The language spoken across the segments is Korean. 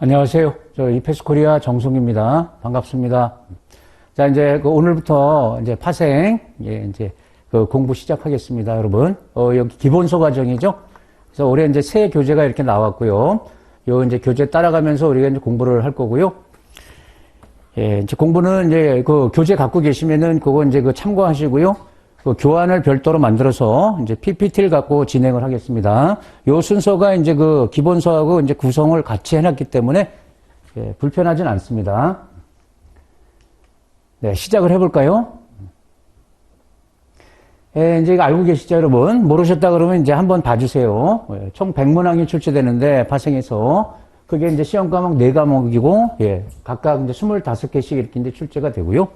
안녕하세요. 저 이페스 코리아 정송입니다. 반갑습니다. 자, 이제 오늘부터 이제 파생, 이제 공부 시작하겠습니다, 여러분. 여기 기본서 과정이죠. 그래서 올해 이제 새 교재가 이렇게 나왔고요. 요 이제 교재 따라가면서 우리가 이제 공부를 할 거고요. 예, 이제 공부는 이제 교재 갖고 계시면은 그거 이제 참고하시고요. 교환을 별도로 만들어서 이제 PPT를 갖고 진행을 하겠습니다. 요 순서가 이제 기본서하고 이제 구성을 같이 해놨기 때문에 예, 불편하진 않습니다. 네, 시작을 해볼까요? 예, 이제 알고 계시죠, 여러분? 모르셨다 그러면 이제 한번 봐주세요. 예, 총 100문항이 출제되는데 파생해서 그게 이제 시험 과목 4과목이고 예, 각각 이제 25개씩 이렇게 이제 출제가 되고요.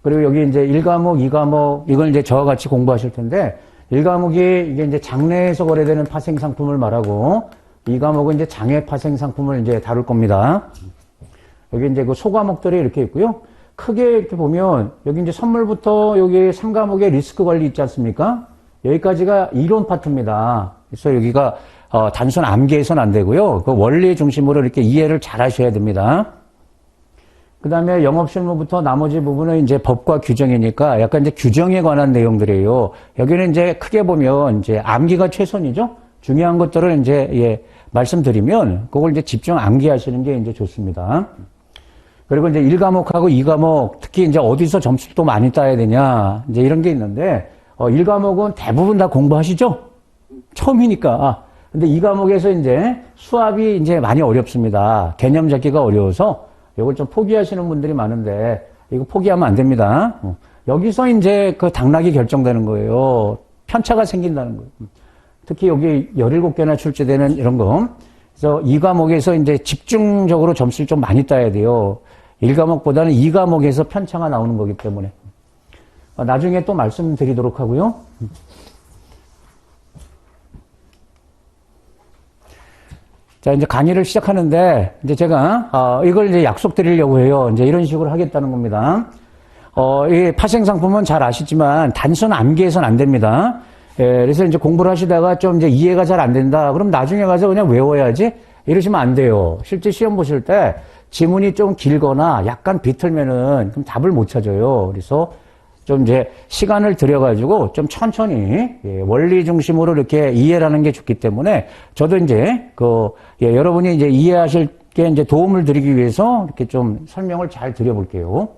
그리고 여기 이제 1과목, 2과목, 이걸 이제 저와 같이 공부하실 텐데, 1과목이 이게 이제 장내에서 거래되는 파생 상품을 말하고, 2과목은 이제 장외 파생 상품을 이제 다룰 겁니다. 여기 이제 소과목들이 이렇게 있고요. 크게 이렇게 보면, 여기 이제 선물부터 여기 3과목의 리스크 관리 있지 않습니까? 여기까지가 이론 파트입니다. 그래서 여기가, 단순 암기해서는 안 되고요. 그 원리 중심으로 이렇게 이해를 잘 하셔야 됩니다. 그 다음에 영업실무부터 나머지 부분은 이제 법과 규정이니까 약간 이제 규정에 관한 내용들이에요. 여기는 이제 크게 보면 이제 암기가 최선이죠. 중요한 것들을 이제 예, 말씀드리면 그걸 이제 집중 암기하시는 게 이제 좋습니다. 그리고 이제 1과목하고 2과목 특히 이제 어디서 점수를 또 많이 따야 되냐 이제 이런 게 있는데 1과목은 대부분 다 공부하시죠? 처음이니까. 근데 2과목에서 이제 수합이 이제 많이 어렵습니다. 개념 잡기가 어려워서 이걸 좀 포기하시는 분들이 많은데, 이거 포기하면 안 됩니다. 여기서 이제 당락이 결정되는 거예요. 편차가 생긴다는 거예요. 특히 여기 17개나 출제되는 이런 거. 그래서 2과목에서 이제 집중적으로 점수를 좀 많이 따야 돼요. 1과목보다는 2과목에서 편차가 나오는 거기 때문에. 나중에 또 말씀드리도록 하고요. 자, 이제 강의를 시작하는데, 이제 제가, 이걸 이제 약속드리려고 해요. 이제 이런 식으로 하겠다는 겁니다. 이 파생상품은 잘 아시지만, 단순 암기해서는 안 됩니다. 예, 그래서 이제 공부를 하시다가 좀 이제 이해가 잘 안 된다. 그럼 나중에 가서 그냥 외워야지? 이러시면 안 돼요. 실제 시험 보실 때, 지문이 좀 길거나 약간 비틀면은, 그럼 답을 못 찾아요. 그래서, 좀 이제 시간을 들여가지고 좀 천천히 예, 원리 중심으로 이렇게 이해를 하는 게 좋기 때문에 저도 이제 예, 여러분이 이제 이해하실 게 이제 도움을 드리기 위해서 이렇게 좀 설명을 잘 드려볼게요.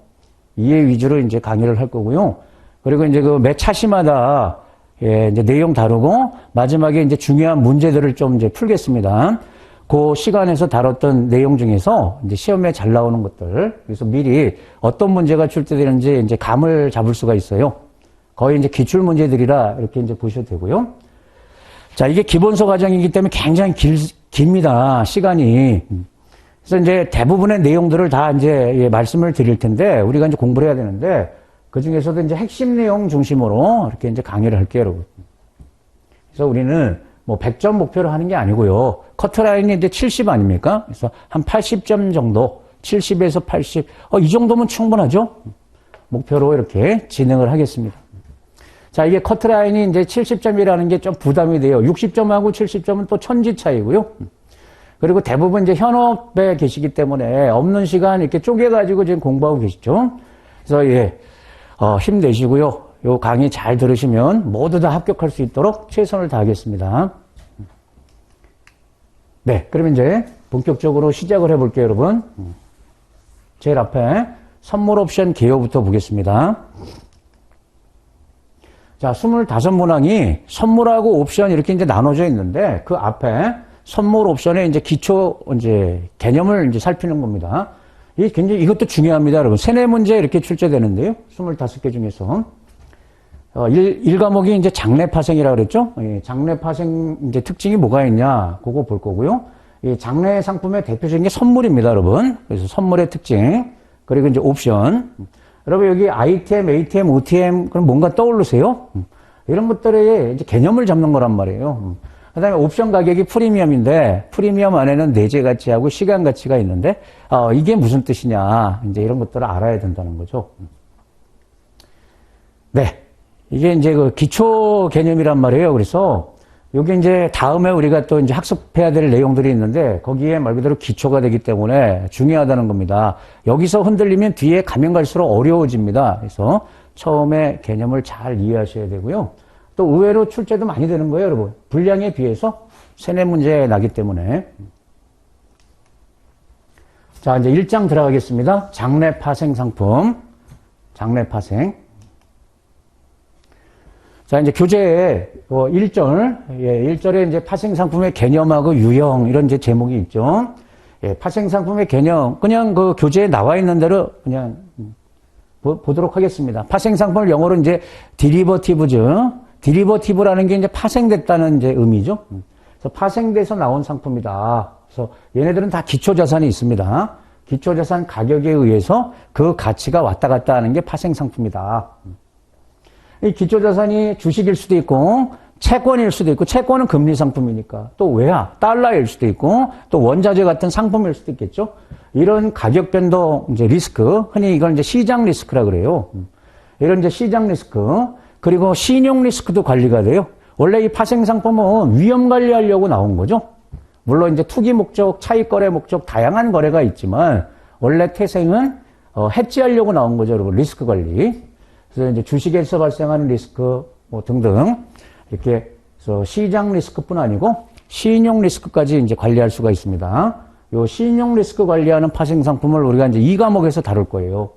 이해 위주로 이제 강의를 할 거고요. 그리고 이제 매 차시마다 예, 이제 내용 다루고 마지막에 이제 중요한 문제들을 좀 이제 풀겠습니다. 그 시간에서 다뤘던 내용 중에서 이제 시험에 잘 나오는 것들, 그래서 미리 어떤 문제가 출제되는지 이제 감을 잡을 수가 있어요. 거의 이제 기출 문제들이라 이렇게 이제 보셔도 되고요. 자, 이게 기본서 과정이기 때문에 굉장히 깁니다. 시간이. 그래서 이제 대부분의 내용들을 다 이제 예, 말씀을 드릴 텐데, 우리가 이제 공부를 해야 되는데, 그 중에서도 이제 핵심 내용 중심으로 이렇게 이제 강의를 할게요, 여러분. 그래서 우리는 뭐 100점 목표로 하는 게 아니고요. 커트라인이 이제 70 아닙니까? 그래서 한 80점 정도, 70에서 80, 이 정도면 충분하죠? 목표로 이렇게 진행을 하겠습니다. 자, 이게 커트라인이 이제 70점이라는 게 좀 부담이 돼요. 60점하고 70점은 또 천지 차이고요. 그리고 대부분 이제 현업에 계시기 때문에 없는 시간 이렇게 쪼개가지고 지금 공부하고 계시죠? 그래서 예, 힘내시고요. 요 강의 잘 들으시면 모두 다 합격할 수 있도록 최선을 다하겠습니다. 네, 그럼 이제 본격적으로 시작을 해볼게요, 여러분. 제일 앞에 선물 옵션 개요부터 보겠습니다. 자, 25문항이 선물하고 옵션 이렇게 이제 나눠져 있는데 그 앞에 선물 옵션의 이제 기초 이제 개념을 이제 살피는 겁니다. 이게 굉장히 이것도 중요합니다, 여러분. 3-4문제 이렇게 출제되는데요. 25개 중에서. 1과목이 이제 장내 파생이라고 그랬죠? 예, 장내 파생 이제 특징이 뭐가 있냐, 그거 볼 거고요. 이 장내 상품의 대표적인 게 선물입니다, 여러분. 그래서 선물의 특징, 그리고 이제 옵션. 여러분, 여기 ITM, ATM, OTM, 그럼 뭔가 떠오르세요? 이런 것들의 이제 개념을 잡는 거란 말이에요. 그 다음에 옵션 가격이 프리미엄인데, 프리미엄 안에는 내재 가치하고 시간 가치가 있는데, 이게 무슨 뜻이냐, 이제 이런 것들을 알아야 된다는 거죠. 네. 이게 이제 기초 개념이란 말이에요. 그래서 요게 이제 다음에 우리가 또 이제 학습해야 될 내용들이 있는데 거기에 말 그대로 기초가 되기 때문에 중요하다는 겁니다. 여기서 흔들리면 뒤에 가면 갈수록 어려워집니다. 그래서 처음에 개념을 잘 이해하셔야 되고요. 또 의외로 출제도 많이 되는 거예요, 여러분. 분량에 비해서 세뇌 문제 나기 때문에. 자, 이제 1장 들어가겠습니다. 장래 파생 상품. 장래 파생. 자, 이제 교재에 1절, 1절에 이제 파생 상품의 개념하고 유형, 이런 이제 제목이 있죠. 예, 파생 상품의 개념, 그냥 그 교재에 나와 있는 대로 그냥 보도록 하겠습니다. 파생 상품을 영어로 이제 디리버티브라는 게 이제 파생됐다는 이제 의미죠. 그래서 파생돼서 나온 상품이다. 그래서 얘네들은 다 기초자산이 있습니다. 기초자산 가격에 의해서 그 가치가 왔다 갔다 하는 게 파생 상품이다. 이 기초자산이 주식일 수도 있고 채권일 수도 있고 채권은 금리 상품이니까 또 외화, 달러일 수도 있고 또 원자재 같은 상품일 수도 있겠죠. 이런 가격 변동 이제 리스크, 흔히 이걸 이제 시장 리스크라 그래요. 이런 이제 시장 리스크 그리고 신용 리스크도 관리가 돼요. 원래 이 파생 상품은 위험 관리하려고 나온 거죠. 물론 이제 투기 목적, 차익 거래 목적 다양한 거래가 있지만 원래 태생은 해지하려고 나온 거죠, 여러분. 리스크 관리. 그래서 이제 주식에서 발생하는 리스크 뭐 등등 이렇게 해서 시장 리스크뿐 아니고 신용 리스크까지 이제 관리할 수가 있습니다. 요 신용 리스크 관리하는 파생 상품을 우리가 이제 2과목에서 다룰 거예요.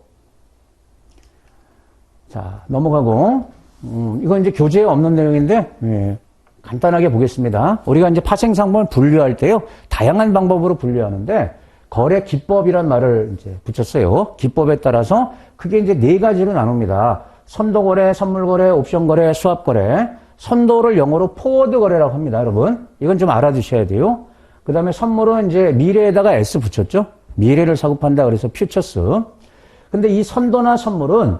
자, 넘어가고 이건 이제 교재에 없는 내용인데 예, 간단하게 보겠습니다. 우리가 이제 파생 상품을 분류할 때요 다양한 방법으로 분류하는데 거래 기법이란 말을 이제 붙였어요. 기법에 따라서 크게 이제 4가지로 나눕니다. 선도 거래, 선물 거래, 옵션 거래, 수합 거래. 선도를 영어로 포워드 거래라고 합니다, 여러분. 이건 좀 알아두셔야 돼요. 그 다음에 선물은 이제 미래에다가 S 붙였죠. 미래를 사고 판다 그래서 퓨처스. 근데 이 선도나 선물은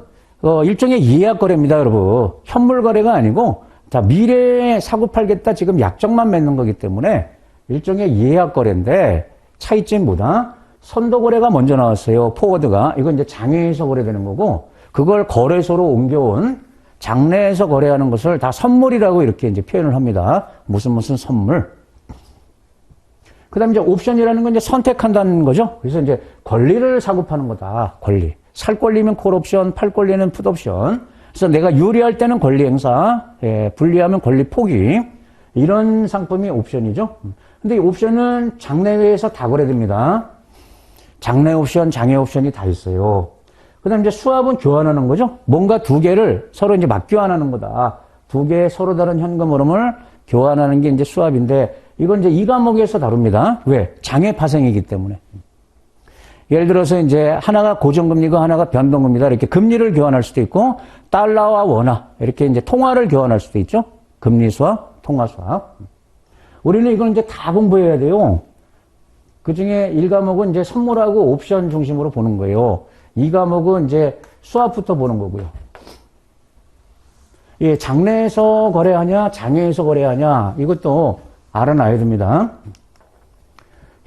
일종의 예약 거래입니다, 여러분. 현물 거래가 아니고 자, 미래에 사고 팔겠다 지금 약정만 맺는 거기 때문에 일종의 예약 거래인데 차이점이 뭐다? 선도 거래가 먼저 나왔어요. 포워드가. 이건 이제 장외에서 거래되는 거고 그걸 거래소로 옮겨온 장내에서 거래하는 것을 다 선물이라고 이렇게 이제 표현을 합니다. 무슨 선물. 그 다음에 이제 옵션이라는 건 이제 선택한다는 거죠. 그래서 이제 권리를 사고 파는 거다. 권리. 살 권리면 콜옵션, 팔 권리는 풋옵션. 그래서 내가 유리할 때는 권리 행사, 예, 불리하면 권리 포기. 이런 상품이 옵션이죠. 근데 이 옵션은 장내외에서 다 거래됩니다. 장내 옵션, 장외 옵션이 다 있어요. 그 다음에 이제 수합은 교환하는 거죠. 뭔가 2개를 서로 이제 맞교환하는 거다. 2개의 서로 다른 현금 흐름을 교환하는 게 이제 수합인데, 이건 이제 2과목에서 다룹니다. 왜? 장외 파생이기 때문에. 예를 들어서 이제 하나가 고정금리고 하나가 변동금리다. 이렇게 금리를 교환할 수도 있고, 달러와 원화. 이렇게 이제 통화를 교환할 수도 있죠. 금리 수합, 통화 수합. 우리는 이걸 이제 다 공부해야 돼요. 그 중에 1과목은 이제 선물하고 옵션 중심으로 보는 거예요. 2과목은 이제 수합부터 보는 거고요. 예, 장내에서 거래하냐, 장외에서 거래하냐, 이것도 알아놔야 됩니다.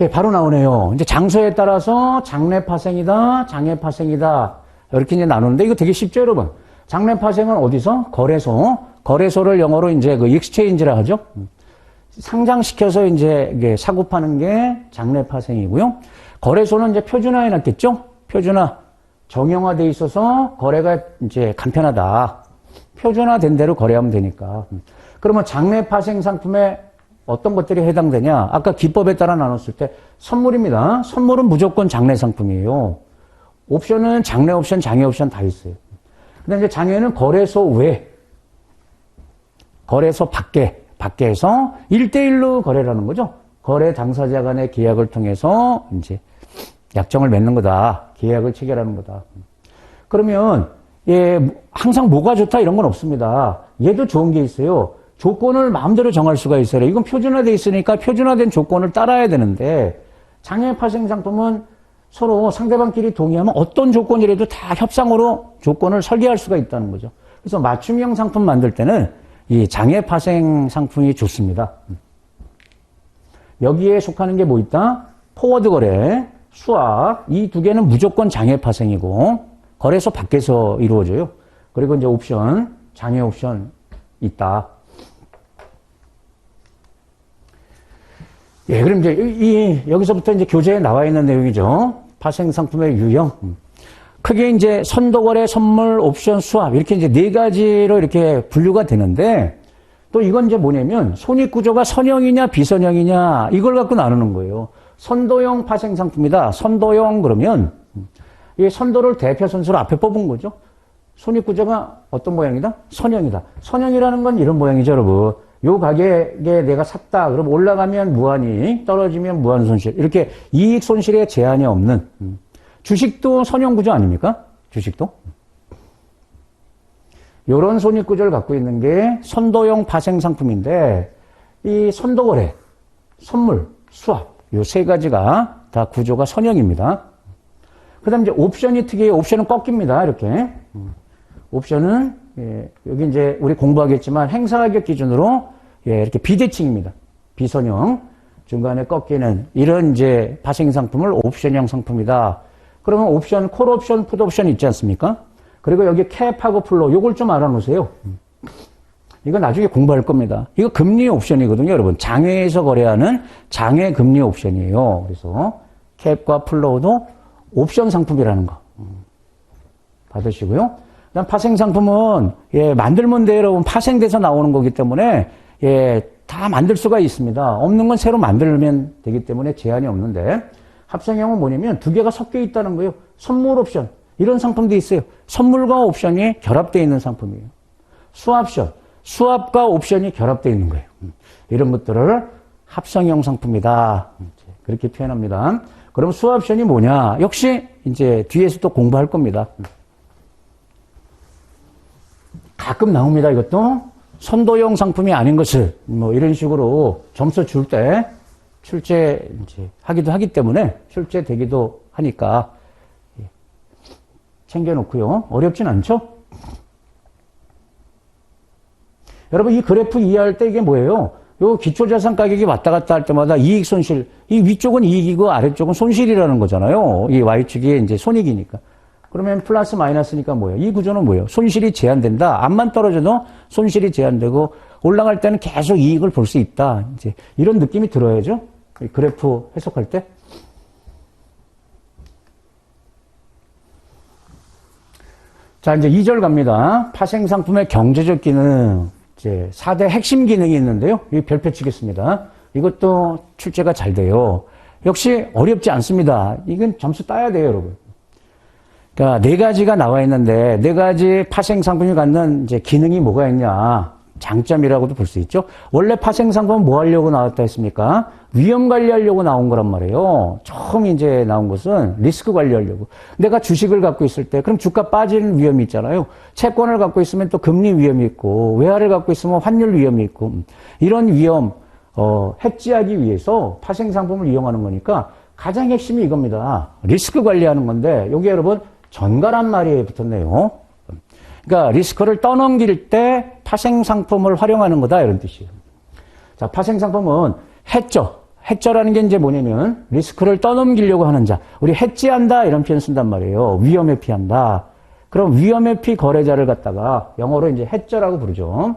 예, 바로 나오네요. 이제 장소에 따라서 장내 파생이다, 장외 파생이다, 이렇게 이제 나누는데 이거 되게 쉽죠, 여러분? 장내 파생은 어디서? 거래소. 거래소를 영어로 이제 그 익스체인지라 하죠. 상장시켜서 이제 이게 사고 파는 게 장내 파생이고요. 거래소는 이제 표준화해 놨겠죠? 표준화. 정형화돼 있어서 거래가 이제 간편하다. 표준화된 대로 거래하면 되니까. 그러면 장내 파생 상품에 어떤 것들이 해당되냐? 아까 기법에 따라 나눴을 때 선물입니다. 선물은 무조건 장내 상품이에요. 옵션은 장내 옵션, 장외 옵션 다 있어요. 근데 이제 장외는 거래소 외, 거래소 밖에서 1대1로 거래라는 거죠. 거래 당사자 간의 계약을 통해서 이제 약정을 맺는 거다. 계약을 체결하는 거다. 그러면 예, 항상 뭐가 좋다 이런 건 없습니다. 얘도 좋은 게 있어요. 조건을 마음대로 정할 수가 있어요. 이건 표준화되어 있으니까 표준화된 조건을 따라야 되는데 장외 파생 상품은 서로 상대방끼리 동의하면 어떤 조건이라도 다 협상으로 조건을 설계할 수가 있다는 거죠. 그래서 맞춤형 상품 만들 때는 이 장외 파생 상품이 좋습니다. 여기에 속하는 게 뭐 있다? 포워드 거래, 수합, 이 2개는 무조건 장외 파생이고 거래소 밖에서 이루어져요. 그리고 이제 옵션, 장외 옵션 있다. 예, 그럼 이제 여기서부터 이제 교재에 나와 있는 내용이죠. 파생상품의 유형. 크게 이제 선도거래, 선물, 옵션, 수합 이렇게 이제 네 가지로 이렇게 분류가 되는데 또 이건 이제 뭐냐면 손익구조가 선형이냐 비선형이냐 이걸 갖고 나누는 거예요. 선도형 파생상품이다. 선도형 그러면 이 선도를 대표 선수로 앞에 뽑은 거죠. 손익구조가 어떤 모양이다? 선형이다. 선형이라는 건 이런 모양이죠, 여러분. 요 가격에 내가 샀다. 그럼 올라가면 무한이익, 떨어지면 무한 손실. 이렇게 이익 손실에 제한이 없는 주식도 선형 구조 아닙니까? 주식도. 요런 손익 구조를 갖고 있는 게 선도형 파생 상품인데 이 선도거래, 선물, 수합 요 세 가지가 다 구조가 선형입니다. 그다음 이제 옵션이 특이해요. 옵션은 꺾입니다. 이렇게. 옵션은 예, 여기 이제 우리 공부하겠지만 행사가격 기준으로 예, 이렇게 비대칭입니다. 비선형 중간에 꺾이는 이런 이제 파생 상품을 옵션형 상품이다. 그러면 옵션, 콜옵션, 풋옵션 있지 않습니까? 그리고 여기 캡하고 플로 요걸 좀 알아놓으세요. 이거 나중에 공부할 겁니다. 이거 금리 옵션이거든요, 여러분. 장외에서 거래하는 장외 금리 옵션이에요. 그래서 캡과 플로우도 옵션 상품이라는 거 받으시고요. 그다음 파생 상품은 예, 만들면 돼요, 여러분. 파생돼서 나오는 거기 때문에 예, 다 만들 수가 있습니다. 없는 건 새로 만들면 되기 때문에 제한이 없는데 합성형은 뭐냐면 두 개가 섞여 있다는 거예요. 선물 옵션 이런 상품도 있어요. 선물과 옵션이 결합되어 있는 상품이에요. 수합션 수합과 옵션이 결합되어 있는 거예요. 이런 것들을 합성형 상품이다. 그렇게 표현합니다. 그럼 수합션이 뭐냐? 역시 이제 뒤에서 또 공부할 겁니다. 가끔 나옵니다. 이것도 선도형 상품이 아닌 것을 뭐 이런 식으로 점수 줄 때 출제 이제 하기도 하기 때문에 출제되기도 하니까 챙겨놓고요. 어렵진 않죠? 여러분 이 그래프 이해할 때 이게 뭐예요? 요 기초자산 가격이 왔다 갔다 할 때마다 이익 손실, 이 위쪽은 이익이고 아래쪽은 손실이라는 거잖아요. 이 Y축이 이제 손익이니까. 그러면 플러스 마이너스니까 뭐예요? 이 구조는 뭐예요? 손실이 제한된다. 앞만 떨어져도 손실이 제한되고 올라갈 때는 계속 이익을 볼 수 있다. 이제 이런 느낌이 들어야죠. 이 그래프 해석할 때. 자, 이제 2절 갑니다. 파생상품의 경제적 기능. 이제 4대 핵심 기능이 있는데요. 이 별표 치겠습니다. 이것도 출제가 잘 돼요. 역시 어렵지 않습니다. 이건 점수 따야 돼요, 여러분. 그러니까 네 가지가 나와 있는데 네 가지 파생 상품이 갖는 이제 기능이 뭐가 있냐? 장점이라고도 볼 수 있죠. 원래 파생 상품은 뭐 하려고 나왔다 했습니까? 위험 관리하려고 나온 거란 말이에요. 처음 이제 나온 것은 리스크 관리하려고. 내가 주식을 갖고 있을 때 그럼 주가 빠지는 위험이 있잖아요. 채권을 갖고 있으면 또 금리 위험이 있고 외화를 갖고 있으면 환율 위험이 있고 이런 위험 해지하기 위해서 파생 상품을 이용하는 거니까 가장 핵심이 이겁니다. 리스크 관리하는 건데 여기 여러분 전가란 말이 붙었네요. 그러니까 리스크를 떠넘길 때 파생 상품을 활용하는 거다 이런 뜻이에요. 자, 파생 상품은 해저라는 게 이제 뭐냐면 리스크를 떠넘기려고 하는 자. 우리 해지한다 이런 표현 쓴단 말이에요. 위험에 피한다. 그럼 위험에 피 거래자를 갖다가 영어로 이제 해저라고 부르죠.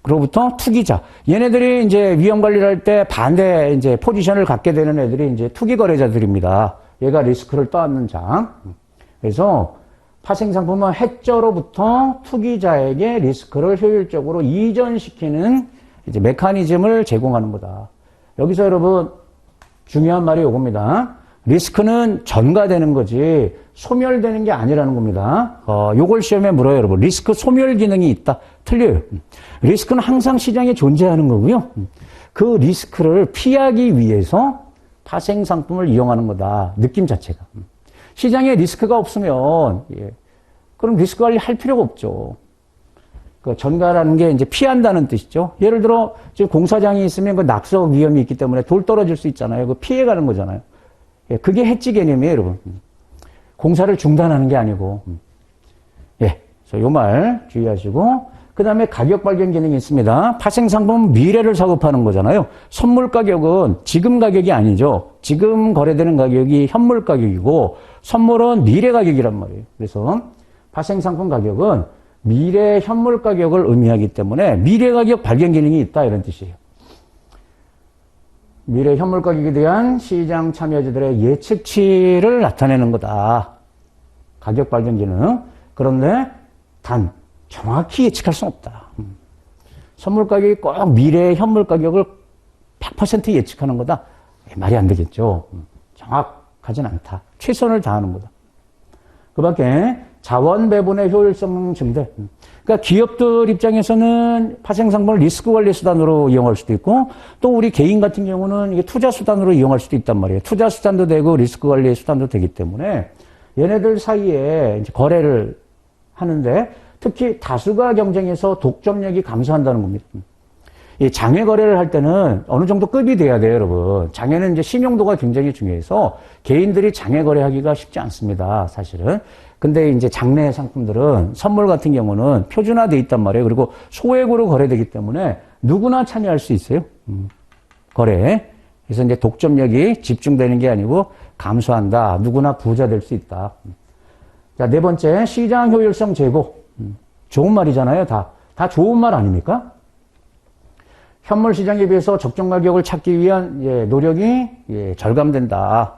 그로부터 투기자. 얘네들이 이제 위험 관리를 할 때 반대 이제 포지션을 갖게 되는 애들이 이제 투기 거래자들입니다. 얘가 리스크를 떠안는 자. 그래서 파생상품은 해저로부터 투기자에게 리스크를 효율적으로 이전시키는 이제 메커니즘을 제공하는 거다. 여기서 여러분 중요한 말이 이겁니다. 리스크는 전가되는 거지 소멸되는 게 아니라는 겁니다. 요걸 시험에 물어요, 여러분. 리스크 소멸 기능이 있다. 틀려요. 리스크는 항상 시장에 존재하는 거고요. 그 리스크를 피하기 위해서 파생상품을 이용하는 거다. 느낌 자체가. 시장에 리스크가 없으면 그럼 리스크 관리 할 필요가 없죠. 그 전가라는 게 이제 피한다는 뜻이죠. 예를 들어 지금 공사장이 있으면 그 낙석 위험이 있기 때문에 돌 떨어질 수 있잖아요. 그 피해가는 거잖아요. 그게 해지 개념이에요, 여러분. 공사를 중단하는 게 아니고. 그래서 요 말 주의하시고. 그 다음에 가격 발견 기능이 있습니다. 파생상품은 미래를 사고 파는 거잖아요. 선물 가격은 지금 가격이 아니죠. 지금 거래되는 가격이 현물 가격이고 선물은 미래 가격이란 말이에요. 그래서 파생상품 가격은 미래 현물 가격을 의미하기 때문에 미래 가격 발견 기능이 있다 이런 뜻이에요. 미래 현물 가격에 대한 시장 참여자들의 예측치를 나타내는 거다. 가격 발견 기능. 그런데 단 정확히 예측할 수는 없다. 선물 가격이 꼭 미래의 현물 가격을 100% 예측하는 거다. 말이 안 되겠죠. 정확하진 않다. 최선을 다하는 거다. 그 밖에 자원 배분의 효율성 증대. 그러니까 기업들 입장에서는 파생상품을 리스크 관리 수단으로 이용할 수도 있고, 또 우리 개인 같은 경우는 이게 투자 수단으로 이용할 수도 있단 말이에요. 투자 수단도 되고 리스크 관리 수단도 되기 때문에 얘네들 사이에 이제 거래를 하는데, 특히 다수가 경쟁해서 독점력이 감소한다는 겁니다. 이 장외 거래를 할 때는 어느 정도 급이 돼야 돼요, 여러분. 장외는 이제 신용도가 굉장히 중요해서 개인들이 장외 거래하기가 쉽지 않습니다, 사실은. 근데 이제 장내 상품들은 선물 같은 경우는 표준화돼 있단 말이에요. 그리고 소액으로 거래되기 때문에 누구나 참여할 수 있어요. 거래. 그래서 이제 독점력이 집중되는 게 아니고 감소한다. 누구나 부자 될 수 있다. 자, 네 번째, 시장 효율성 제고. 좋은 말이잖아요, 다. 다 좋은 말 아닙니까? 현물 시장에 비해서 적정 가격을 찾기 위한 노력이 절감된다.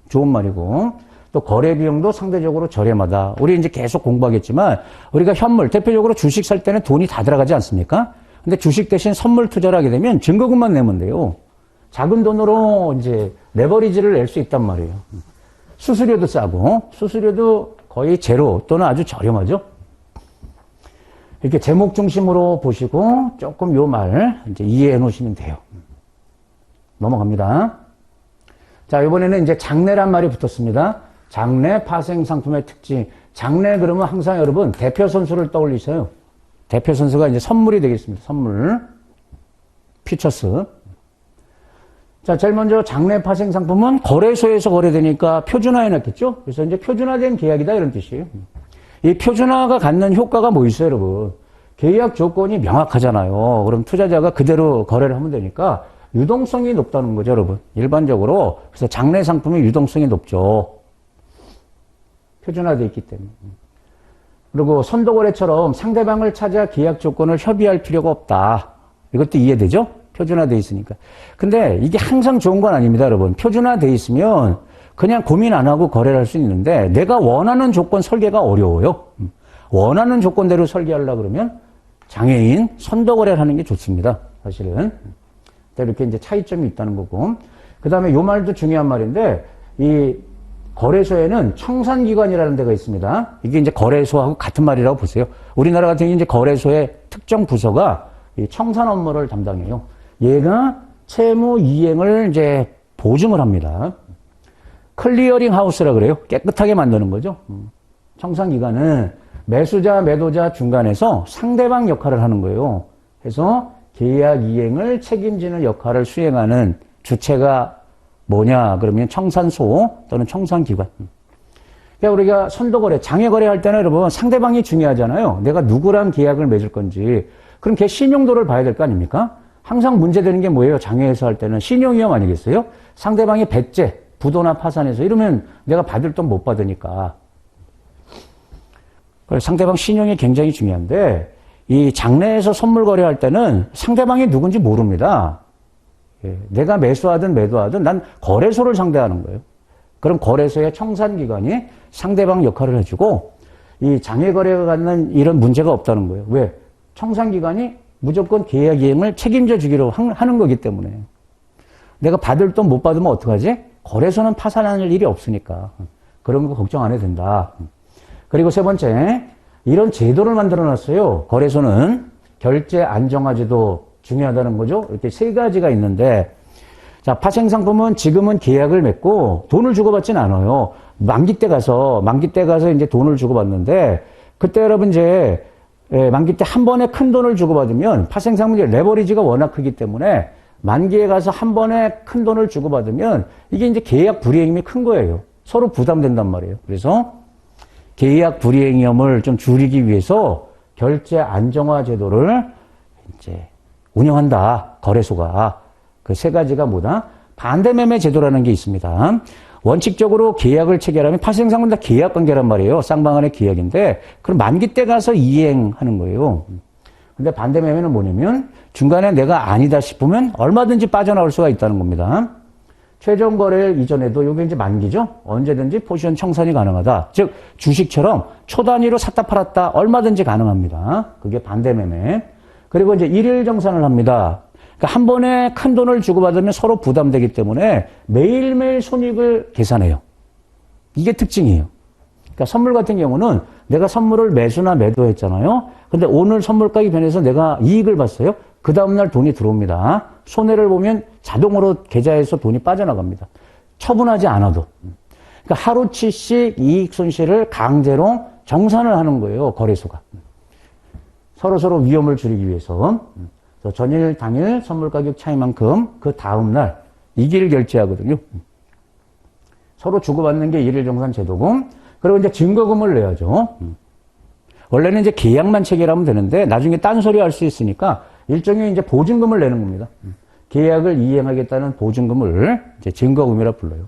좋은 말이고. 또 거래 비용도 상대적으로 저렴하다. 우리 이제 계속 공부하겠지만 우리가 현물, 대표적으로 주식 살 때는 돈이 다 들어가지 않습니까? 근데 주식 대신 선물 투자를 하게 되면 증거금만 내면 돼요. 작은 돈으로 이제 레버리지를 낼 수 있단 말이에요. 수수료도 싸고, 수수료도 거의 제로 또는 아주 저렴하죠. 이렇게 제목 중심으로 보시고 조금 요 말 이제 이해해 놓으시면 돼요. 넘어갑니다. 자, 이번에는 이제 장래란 말이 붙었습니다. 장래 파생 상품의 특징. 장래 그러면 항상 여러분 대표 선수를 떠올리세요. 대표 선수가 이제 선물이 되겠습니다. 선물. 퓨처스. 자, 제일 먼저 장래 파생 상품은 거래소에서 거래되니까 표준화해 놨겠죠? 그래서 이제 표준화된 계약이다 이런 뜻이에요. 이 표준화가 갖는 효과가 뭐 있어요, 여러분? 계약 조건이 명확하잖아요. 그럼 투자자가 그대로 거래를 하면 되니까 유동성이 높다는 거죠, 여러분. 일반적으로. 그래서 장래 상품의 유동성이 높죠. 표준화되어 있기 때문에. 그리고 선도거래처럼 상대방을 찾아 계약 조건을 협의할 필요가 없다. 이것도 이해되죠? 표준화되어 있으니까. 근데 이게 항상 좋은 건 아닙니다, 여러분. 표준화되어 있으면 그냥 고민 안 하고 거래를 할 수 있는데 내가 원하는 조건 설계가 어려워요. 원하는 조건대로 설계하려고 그러면 장애인 선도거래를 하는 게 좋습니다. 사실은. 이렇게 이제 차이점이 있다는 거고. 그 다음에 요 말도 중요한 말인데, 이 거래소에는 청산기관이라는 데가 있습니다. 이게 이제 거래소하고 같은 말이라고 보세요. 우리나라 같은 경우 이제 거래소의 특정 부서가 이 청산 업무를 담당해요. 얘가 채무 이행을 이제 보증을 합니다. 클리어링 하우스라 그래요. 깨끗하게 만드는 거죠. 청산기관은 매수자, 매도자 중간에서 상대방 역할을 하는 거예요. 그래서 계약 이행을 책임지는 역할을 수행하는 주체가 뭐냐 그러면 청산소 또는 청산기관. 그러니까 우리가 선도거래, 장외거래 할 때는 여러분 상대방이 중요하잖아요. 내가 누구랑 계약을 맺을 건지. 그럼 걔 신용도를 봐야 될 거 아닙니까? 항상 문제되는 게 뭐예요? 장외에서 할 때는 신용위험 아니겠어요? 상대방이 배째, 부도나 파산해서 이러면 내가 받을 돈 못 받으니까. 그래서 상대방 신용이 굉장히 중요한데 이 장내에서 선물 거래할 때는 상대방이 누군지 모릅니다. 내가 매수하든 매도하든 난 거래소를 상대하는 거예요. 그럼 거래소의 청산기관이 상대방 역할을 해주고 이 장외거래가 갖는 이런 문제가 없다는 거예요. 왜? 청산기관이 무조건 계약 이행을 책임져 주기로 하는 거기 때문에. 내가 받을 돈 못 받으면 어떡하지? 거래소는 파산할 일이 없으니까. 그런 거 걱정 안 해도 된다. 그리고 세 번째, 이런 제도를 만들어 놨어요. 거래소는 결제 안정화제도 중요하다는 거죠. 이렇게 세 가지가 있는데, 자, 파생상품은 지금은 계약을 맺고 돈을 주고받진 않아요. 만기 때 가서 이제 돈을 주고받는데, 그때 여러분 이제, 만기 때 한 번에 큰 돈을 주고받으면 파생상품의 레버리지가 워낙 크기 때문에 만기에 가서 한 번에 큰 돈을 주고받으면 이게 이제 계약 불이행이 큰 거예요. 서로 부담된단 말이에요. 그래서 계약 불이행 위험을 좀 줄이기 위해서 결제 안정화 제도를 이제 운영한다. 거래소가. 그 세 가지가 뭐다? 반대매매 제도라는 게 있습니다. 원칙적으로 계약을 체결하면 파생상은 다 계약 관계란 말이에요. 쌍방간의 계약인데 그럼 만기 때 가서 이행하는 거예요. 근데 반대 매매는 뭐냐면 중간에 내가 아니다 싶으면 얼마든지 빠져나올 수가 있다는 겁니다. 최종 거래일 이전에도 이게 이제 만기죠. 언제든지 포지션 청산이 가능하다. 즉 주식처럼 초 단위로 샀다 팔았다 얼마든지 가능합니다. 그게 반대 매매. 그리고 이제 일일 정산을 합니다. 그러니까 한 번에 큰 돈을 주고받으면 서로 부담되기 때문에 매일매일 손익을 계산해요. 이게 특징이에요. 그러니까 선물 같은 경우는 내가 선물을 매수나 매도했잖아요. 근데 오늘 선물가격이 변해서 내가 이익을 봤어요. 그 다음날 돈이 들어옵니다. 손해를 보면 자동으로 계좌에서 돈이 빠져나갑니다. 처분하지 않아도. 그러니까 하루치씩 이익 손실을 강제로 정산을 하는 거예요. 거래소가. 서로 위험을 줄이기 위해서. 전일 당일 선물 가격 차이만큼 그 다음날 이기를 결제하거든요. 서로 주고받는 게 일일 정산 제도금. 그리고 이제 증거금을 내야죠. 원래는 이제 계약만 체결하면 되는데 나중에 딴소리 할 수 있으니까 일종의 이제 보증금을 내는 겁니다. 계약을 이행하겠다는 보증금을 이제 증거금이라 불러요.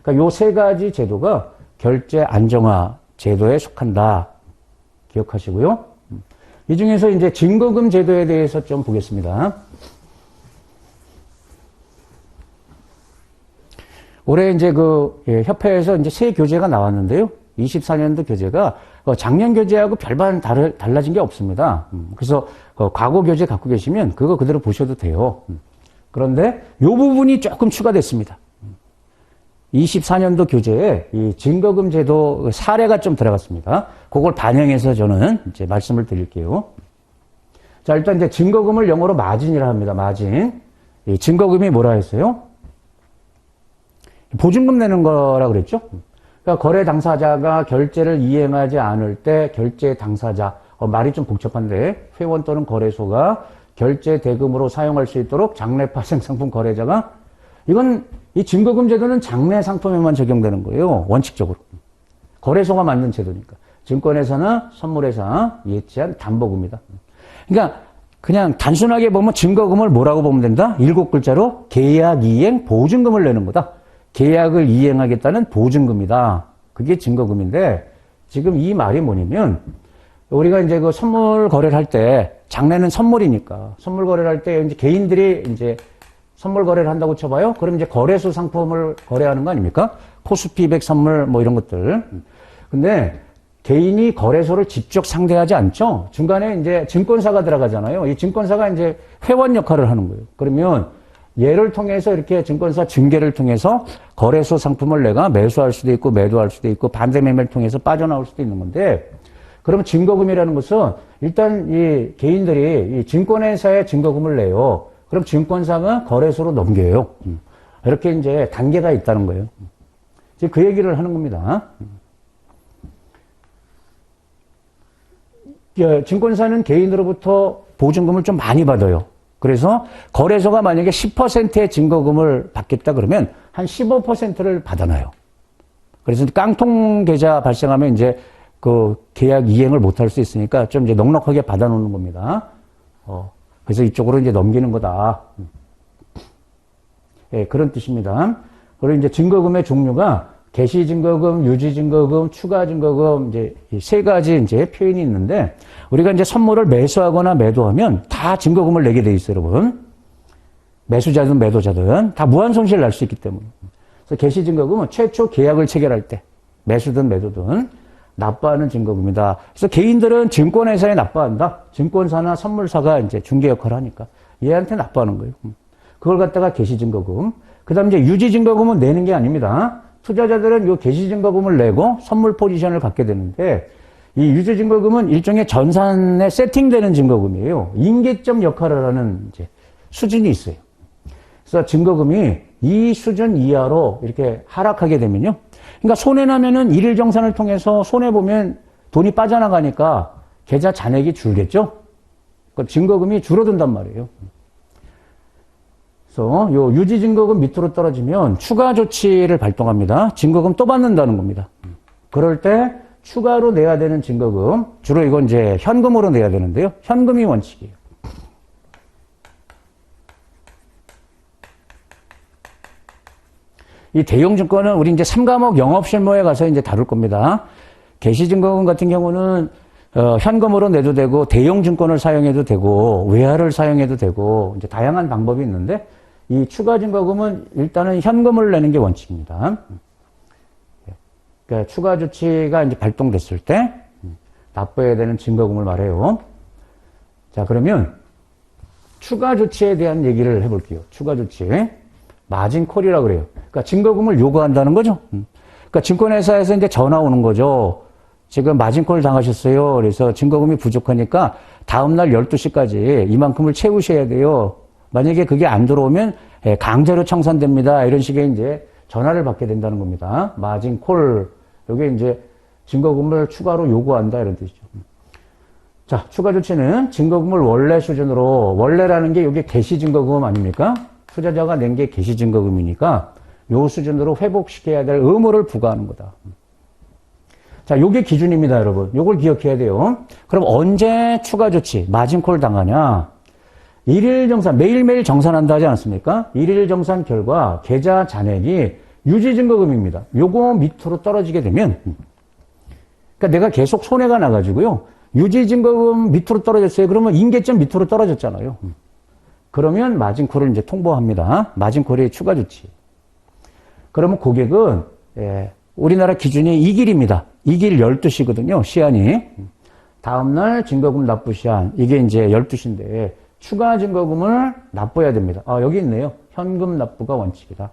그러니까 요 세 가지 제도가 결제 안정화 제도에 속한다. 기억하시고요. 이 중에서 이제 증거금 제도에 대해서 좀 보겠습니다. 올해 이제 협회에서 이제 새 교재가 나왔는데요. 24년도 교재가 작년 교재하고 별반 달라진 게 없습니다. 그래서 과거 교재 갖고 계시면 그거 그대로 보셔도 돼요. 그런데 이 부분이 조금 추가됐습니다. 24년도 교재에 이 증거금 제도 사례가 좀 들어갔습니다. 그걸 반영해서 저는 이제 말씀을 드릴게요. 자, 일단 이제 증거금을 영어로 마진이라 합니다. 마진. 이 증거금이 뭐라 했어요? 보증금 내는 거라 그랬죠? 그러니까 거래 당사자가 결제를 이행하지 않을 때 결제 당사자, 말이 좀 복잡한데 회원 또는 거래소가 결제 대금으로 사용할 수 있도록 장래 파생 상품 거래자가 이건 이 증거금 제도는 장내 상품에만 적용되는 거예요. 원칙적으로. 거래소가 만든 제도니까. 증권회사나 선물회사 예치한 담보금이다. 그러니까 그냥 단순하게 보면 증거금을 뭐라고 보면 된다? 7글자로 계약 이행 보증금을 내는 거다. 계약을 이행하겠다는 보증금이다. 그게 증거금인데 지금 이 말이 뭐냐면 우리가 이제 그 선물 거래를 할 때 장래는 선물이니까 선물 거래를 할 때 이제 개인들이 이제 선물 거래를 한다고 쳐봐요. 그럼 이제 거래소 상품을 거래하는 거 아닙니까? 코스피 100 선물 뭐 이런 것들. 근데 개인이 거래소를 직접 상대하지 않죠. 중간에 이제 증권사가 들어가잖아요. 이 증권사가 이제 회원 역할을 하는 거예요. 그러면 얘를 통해서 이렇게 증권사 중개를 통해서 거래소 상품을 내가 매수할 수도 있고 매도할 수도 있고 반대 매매를 통해서 빠져나올 수도 있는 건데 그러면 증거금이라는 것은 일단 이 개인들이 이 증권회사에 증거금을 내요. 그럼 증권사가 거래소로 넘겨요. 이렇게 이제 단계가 있다는 거예요. 지금 그 얘기를 하는 겁니다. 증권사는 개인으로부터 보증금을 좀 많이 받아요. 그래서 거래소가 만약에 10%의 증거금을 받겠다 그러면 한 15%를 받아놔요. 그래서 깡통 계좌 발생하면 이제 그 계약 이행을 못할 수 있으니까 좀 이제 넉넉하게 받아놓는 겁니다. 그래서 이쪽으로 이제 넘기는 거다. 예, 그런 뜻입니다. 그리고 이제 증거금의 종류가 개시증거금, 유지증거금, 추가증거금 이제 이 세 가지 이제 표현이 있는데 우리가 이제 선물을 매수하거나 매도하면 다 증거금을 내게 돼 있어요, 여러분. 매수자든 매도자든 다 무한 손실을 날 수 있기 때문에. 그래서 개시증거금은 최초 계약을 체결할 때 매수든 매도든 납부하는 증거금이다. 그래서 개인들은 증권회사에 납부한다. 증권사나 선물사가 이제 중개 역할을 하니까 얘한테 납부하는 거예요. 그걸 갖다가 개시증거금. 그 다음 이제 유지증거금은 내는 게 아닙니다. 투자자들은 요 개시증거금을 내고 선물 포지션을 갖게 되는데 이 유지증거금은 일종의 전산에 세팅되는 증거금이에요. 임계점 역할을 하는 이제 수준이 있어요. 그래서 증거금이 이 수준 이하로 이렇게 하락하게 되면요. 그러니까 손해나면은 일일 정산을 통해서 손해보면 돈이 빠져나가니까 계좌 잔액이 줄겠죠? 그 증거금이 줄어든단 말이에요. 그래서 요 유지증거금 밑으로 떨어지면 추가 조치를 발동합니다. 증거금 또 받는다는 겁니다. 그럴 때 추가로 내야 되는 증거금, 주로 이건 이제 현금으로 내야 되는데요. 현금이 원칙이에요. 이 대형증권은 우리 이제 3과목 영업실무에 가서 이제 다룰 겁니다. 개시증거금 같은 경우는 현금으로 내도 되고, 대형 증권을 사용해도 되고, 외화를 사용해도 되고, 이제 다양한 방법이 있는데, 이 추가 증거금은 일단은 현금을 내는 게 원칙입니다. 그러니까 추가 조치가 이제 발동됐을 때, 납부해야 되는 증거금을 말해요. 자, 그러면, 추가 조치에 대한 얘기를 해볼게요. 추가 조치. 마진콜이라고 그래요. 그러니까 증거금을 요구한다는 거죠. 그러니까 증권회사에서 이제 전화 오는 거죠. 지금 마진콜 당하셨어요. 그래서 증거금이 부족하니까 다음날 12시까지 이만큼을 채우셔야 돼요. 만약에 그게 안 들어오면 강제로 청산됩니다. 이런 식의 이제 전화를 받게 된다는 겁니다. 마진콜. 여기 이제 증거금을 추가로 요구한다. 이런 뜻이죠. 자, 추가 조치는 증거금을 원래 수준으로, 원래라는 게 여기 개시증거금 아닙니까? 투자자가 낸 게 개시증거금이니까 요 수준으로 회복시켜야 될 의무를 부과하는 거다. 자, 요게 기준입니다, 여러분. 요걸 기억해야 돼요. 그럼 언제 추가 조치, 마진콜 당하냐? 일일 정산, 매일매일 정산한다 하지 않습니까? 일일 정산 결과 계좌 잔액이 유지증거금입니다. 요거 밑으로 떨어지게 되면, 그러니까 내가 계속 손해가 나가지고요. 유지증거금 밑으로 떨어졌어요. 그러면 인계점 밑으로 떨어졌잖아요. 그러면 마진콜을 이제 통보합니다. 마진콜이 추가 조치. 그러면 고객은, 우리나라 기준이 2길입니다. 2길 12시거든요. 시한이. 다음날 증거금 납부 시한. 이게 이제 12시인데, 추가 증거금을 납부해야 됩니다. 아, 여기 있네요. 현금 납부가 원칙이다.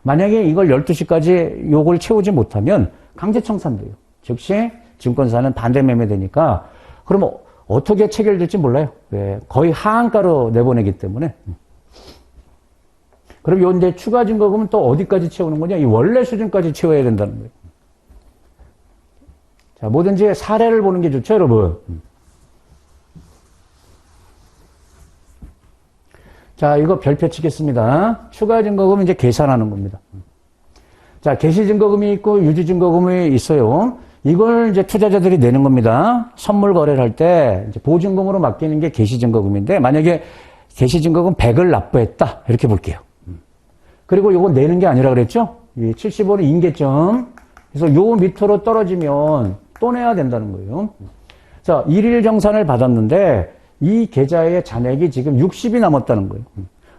만약에 이걸 12시까지 요걸 채우지 못하면 강제 청산돼요. 즉시 증권사는 반대 매매되니까, 그러면 어떻게 체결될지 몰라요. 왜? 거의 하한가로 내보내기 때문에. 그럼 요 이제 추가 증거금은 또 어디까지 채우는 거냐? 이 원래 수준까지 채워야 된다는 거예요. 자, 뭐든지 사례를 보는 게 좋죠, 여러분. 자, 이거 별표 치겠습니다. 추가 증거금 이제 계산하는 겁니다. 자, 개시 증거금이 있고 유지 증거금이 있어요. 이걸 이제 투자자들이 내는 겁니다. 선물 거래를 할 때 이제 보증금으로 맡기는 게 개시 증거금인데, 만약에 개시 증거금 100을 납부했다 이렇게 볼게요. 그리고 요거 내는 게 아니라 그랬죠? 이 75는 인계점. 그래서 요 밑으로 떨어지면 또 내야 된다는 거예요. 자, 일일 정산을 받았는데 이 계좌의 잔액이 지금 60이 남았다는 거예요.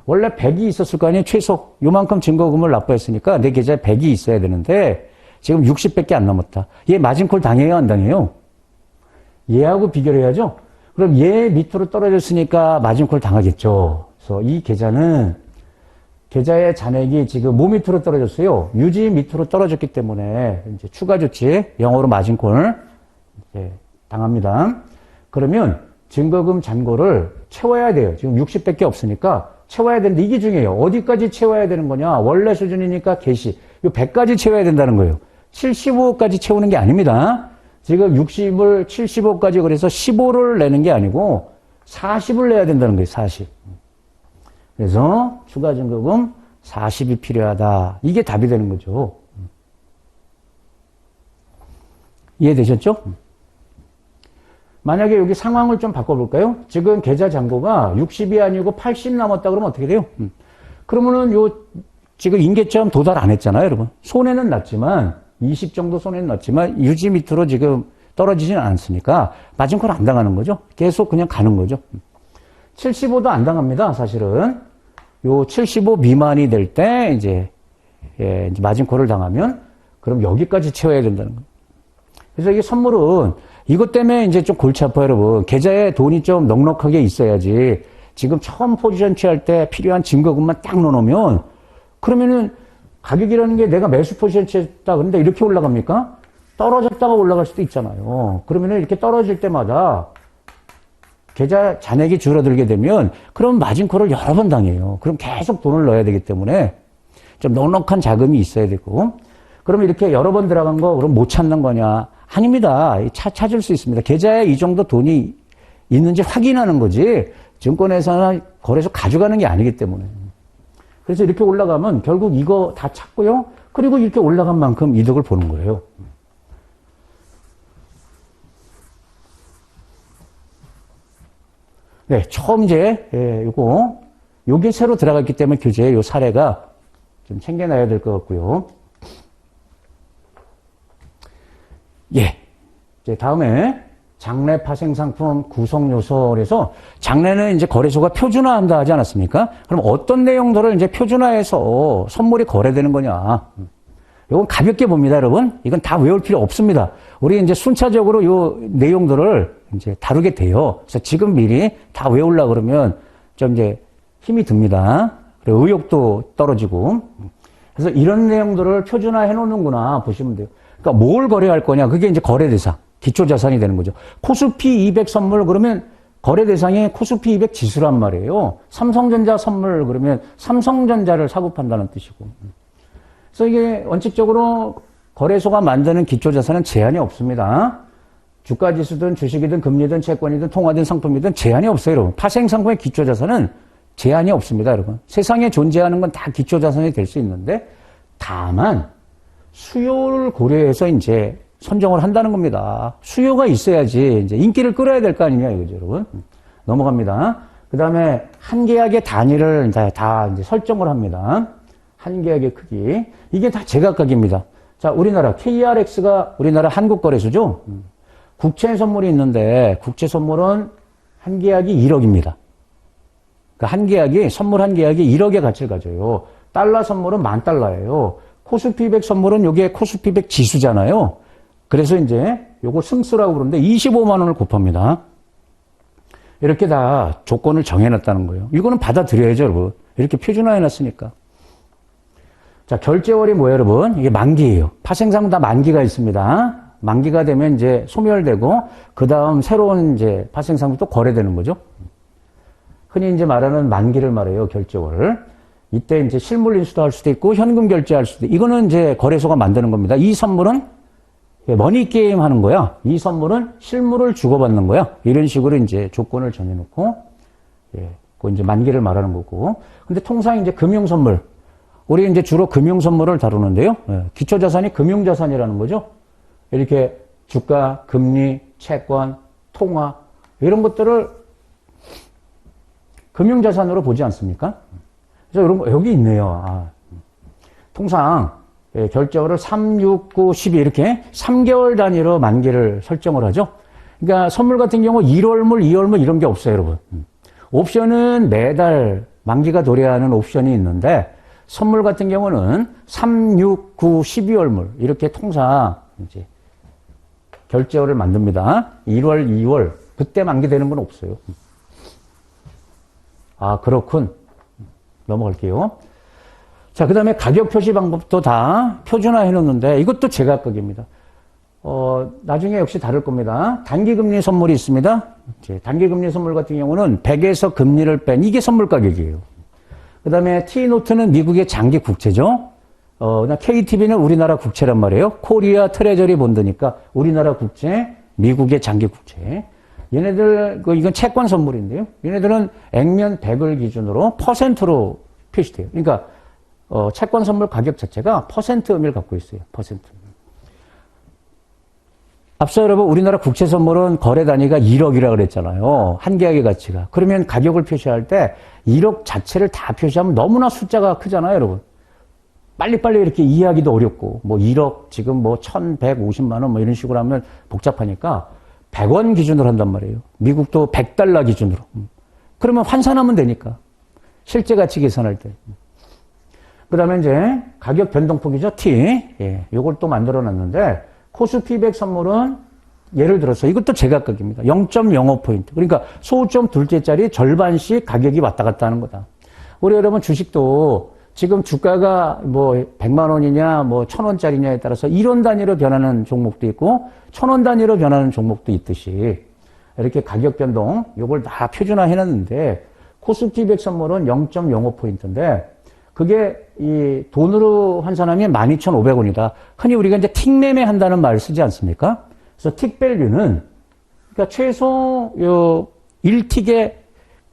원래 100이 있었을 거 아니에요? 최소 요만큼 증거금을 납부했으니까 내 계좌에 100이 있어야 되는데 지금 60밖에 안 남았다. 얘 마진콜 당해요, 안 당해요? 얘하고 비교를 해야죠. 그럼 얘 밑으로 떨어졌으니까 마진콜 당하겠죠. 그래서 이 계좌는 계좌의 잔액이 지금 뭐 밑으로 떨어졌어요? 유지 밑으로 떨어졌기 때문에 이제 추가 조치, 영어로 마진콜 이제 당합니다. 그러면 증거금 잔고를 채워야 돼요. 지금 60밖에 없으니까 채워야 되는데 이게 중요해요. 어디까지 채워야 되는 거냐? 원래 수준이니까 개시. 요 100까지 채워야 된다는 거예요. 75까지 채우는 게 아닙니다. 지금 60을 75까지 그래서 15를 내는 게 아니고 40을 내야 된다는 거예요. 40. 그래서 추가 증거금 40이 필요하다. 이게 답이 되는 거죠. 이해되셨죠? 만약에 여기 상황을 좀 바꿔볼까요? 지금 계좌 잔고가 60이 아니고 80 남았다 그러면 어떻게 돼요? 그러면은 요 지금 인계점 도달 안 했잖아요, 여러분. 손해는 났지만 20 정도 손해는 났지만 유지 밑으로 지금 떨어지지는 않았으니까 마진콜 안 당하는 거죠. 계속 그냥 가는 거죠. 75도 안 당합니다, 사실은. 요 75 미만이 될 때 이제 이제 마진콜을 당하면 그럼 여기까지 채워야 된다는 거예요. 그래서 이게 선물은 이것 때문에 이제 좀 골치 아파요, 여러분. 계좌에 돈이 좀 넉넉하게 있어야지. 지금 처음 포지션 취할 때 필요한 증거금만 딱 넣어놓으면 그러면은 가격이라는 게 내가 매수 포지션 취했다 그런데 이렇게 올라갑니까? 떨어졌다가 올라갈 수도 있잖아요. 그러면은 이렇게 떨어질 때마다 계좌 잔액이 줄어들게 되면 그럼 마진콜을 여러 번 당해요. 그럼 계속 돈을 넣어야 되기 때문에 좀 넉넉한 자금이 있어야 되고, 그러면 이렇게 여러 번 들어간 거 그럼 못 찾는 거냐? 아닙니다. 찾을 수 있습니다. 계좌에 이 정도 돈이 있는지 확인하는 거지 증권회사나 거래소 가져가는 게 아니기 때문에. 그래서 이렇게 올라가면 결국 이거 다 찾고요. 그리고 이렇게 올라간 만큼 이득을 보는 거예요. 네, 처음 이제 요게 새로 들어갔기 때문에 교재에 요 사례가 좀 챙겨놔야 될 것 같고요. 예. 이제 다음에 장래 파생상품 구성 요소에서 장래는 이제 거래소가 표준화한다 하지 않았습니까? 그럼 어떤 내용들을 이제 표준화해서 선물이 거래되는 거냐? 이건 가볍게 봅니다, 여러분. 이건 다 외울 필요 없습니다. 우리 이제 순차적으로 요 내용들을 이제 다루게 돼요. 그래서 지금 미리 다 외우려고 그러면 좀 이제 힘이 듭니다. 그리고 의욕도 떨어지고. 그래서 이런 내용들을 표준화해 놓는구나 보시면 돼요. 그러니까 뭘 거래할 거냐? 그게 이제 거래 대상. 기초 자산이 되는 거죠. 코스피 200 선물 그러면 거래 대상이 코스피 200 지수란 말이에요. 삼성전자 선물 그러면 삼성전자를 사고 판다는 뜻이고. 그래서 이게 원칙적으로 거래소가 만드는 기초 자산은 제한이 없습니다. 주가 지수든 주식이든 금리든 채권이든 통화든 상품이든 제한이 없어요, 여러분. 파생 상품의 기초 자산은 제한이 없습니다, 여러분. 세상에 존재하는 건 다 기초 자산이 될 수 있는데 다만 수요를 고려해서 이제 선정을 한다는 겁니다. 수요가 있어야지 이제 인기를 끌어야 될 거 아니냐 이거죠, 여러분. 넘어갑니다. 그 다음에 한 계약의 단위를 다 이제 설정을 합니다. 한 계약의 크기. 이게 다 제각각입니다. 자, 우리나라 KRX가 우리나라 한국거래소죠. 국채 선물이 있는데 국채 선물은 한 계약이 1억입니다. 그 한 계약이 선물 한 계약이 1억의 가치를 가져요. 달러 선물은 10,000달러예요. 코스피 100 선물은 요게 코스피 100 지수잖아요. 그래서 이제 요거 승수라고 그러는데 25만 원을 곱합니다. 이렇게 다 조건을 정해놨다는 거예요. 이거는 받아들여야죠, 여러분. 이렇게 표준화해놨으니까. 자, 결제월이 뭐예요, 여러분? 이게 만기예요. 파생상 다 만기가 있습니다. 만기가 되면 이제 소멸되고, 그 다음 새로운 이제 파생상이 또 거래되는 거죠. 흔히 이제 말하는 만기를 말해요, 결제월을. 이때 이제 실물 인수도 할 수도 있고, 현금 결제할 수도 있고, 이거는 이제 거래소가 만드는 겁니다. 이 선물은 머니게임 하는 거야. 이 선물은 실물을 주고받는 거야. 이런 식으로 이제 조건을 정해놓고, 그 이제 만기를 말하는 거고. 근데 통상 이제 금융선물. 우리 이제 주로 금융선물을 다루는데요. 기초자산이 금융자산이라는 거죠. 이렇게 주가, 금리, 채권, 통화, 이런 것들을 금융자산으로 보지 않습니까? 그래서 이런 거, 여기 있네요. 통상, 결제월을 3, 6, 9, 12 이렇게 3개월 단위로 만기를 설정을 하죠. 그러니까 선물 같은 경우 1월물, 2월물 이런 게 없어요, 여러분. 옵션은 매달 만기가 도래하는 옵션이 있는데 선물 같은 경우는 3, 6, 9, 12월물 이렇게 통상 이제 결제월을 만듭니다. 1월, 2월 그때 만기되는 건 없어요. 아, 그렇군. 넘어갈게요. 자, 그 다음에 가격 표시 방법도 다 표준화해 놓는데 이것도 제각각입니다. 나중에 역시 다룰 겁니다. 단기금리 선물이 있습니다. 이제 단기금리 선물 같은 경우는 100에서 금리를 뺀 이게 선물 가격이에요. 그 다음에 T노트는 미국의 장기 국채죠. KTB는 우리나라 국채란 말이에요. 코리아 트레저리 본드니까 우리나라 국채, 미국의 장기 국채. 얘네들, 이건 채권 선물인데요. 얘네들은 액면 100을 기준으로 퍼센트로 표시돼요. 그러니까 채권 선물 가격 자체가 퍼센트 의미를 갖고 있어요. 퍼센트. 앞서 여러분 우리나라 국채 선물은 거래 단위가 1억이라고 그랬잖아요. 한 계약의 가치가. 그러면 가격을 표시할 때 1억 자체를 다 표시하면 너무나 숫자가 크잖아요, 여러분. 빨리빨리 이렇게 이해하기도 어렵고 뭐 1억 지금 뭐 1,150만 원 뭐 이런 식으로 하면 복잡하니까 100원 기준으로 한단 말이에요. 미국도 100달러 기준으로. 그러면 환산하면 되니까. 실제 가치 계산할 때. 그 다음에 이제 가격 변동폭이죠. T. 요걸 또 만들어 놨는데 코스피 100 선물은 예를 들어서 이것도 제각각입니다. 0.05포인트. 그러니까 소점 둘째짜리 절반씩 가격이 왔다 갔다 하는 거다. 우리 여러분 주식도 지금 주가가 뭐 100만 원이냐 뭐 1,000원짜리냐에 따라서 1원 단위로 변하는 종목도 있고 1,000원 단위로 변하는 종목도 있듯이 이렇게 가격 변동 요걸 다 표준화 해놨는데 코스피 100 선물은 0.05포인트인데 그게 이 돈으로 환산하면 12,500원이다. 흔히 우리가 이제 틱매매 한다는 말을 쓰지 않습니까? 그래서 틱밸류는 그러니까 최소 요 1틱의